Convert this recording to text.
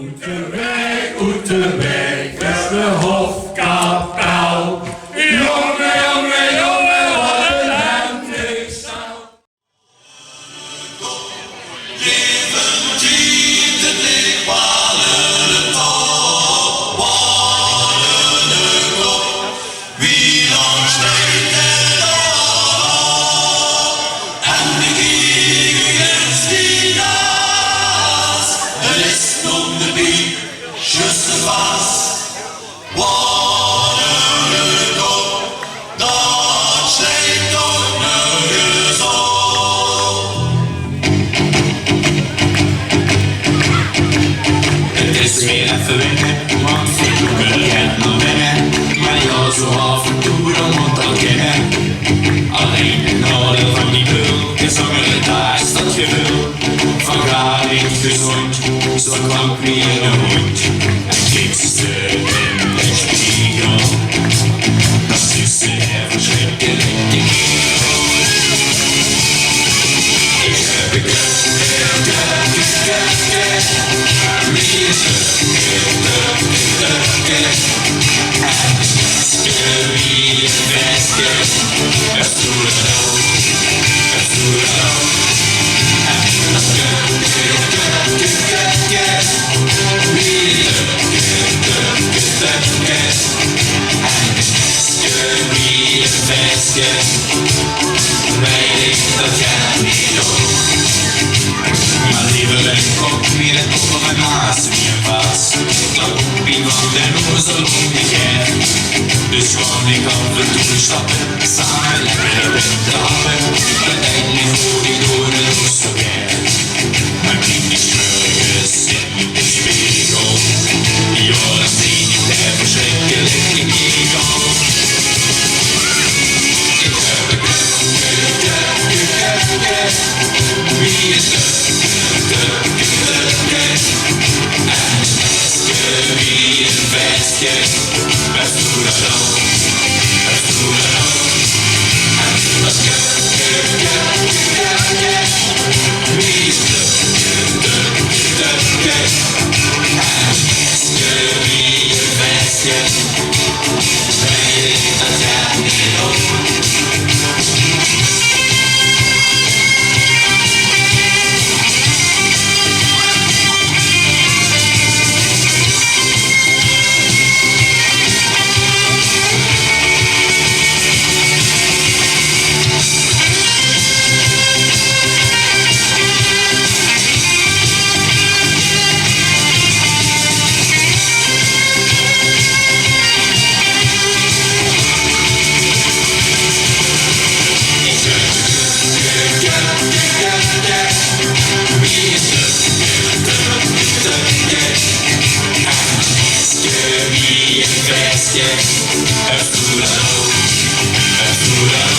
Oete Waeg, is de hofkapel. Jongen, jongen, jongen, wat een hemdingstel. Levend in het licht, wallen op, wallen op. Wie lang steekt het op? En de gigants die gas. Het is nog de bier, just de was. Wallen op, dat steekt ook nergens op. Het is weer even wennen, want vertrokken kent nog wennen. Maar ja, zo af en toe dan moet dat kennen. Alleen het nadeel van die pul is dat er daar staat je wil. Van ga niet gezond, zo klank wie een hond. En gisteren in de spiegel, dat is de verschrikkelijke kerel. Ik heb een wie is wie is beste, het doet het ook, het doet het ook. Wie is beste, weet ik dat jij niet ook. Maar liever ben ik ook weer het op mijn naast weer vast. Dan op iemand en ozel om je heen. Dus kwam ik af en toe stappen, samen lekker op te happen. Uiteindelijk voel ik door de roes zo weer. Maar die smurgers in de spiegel. Ja, dat zie ik de verschrikkelijke kerel. Ik heb een wie is de wie is beste, het doet het ook, het doet het ook. En dat wie is de wie is beste, weet ik dat jij niet ook. Wie is beste, het doet het ook, het doet het ook.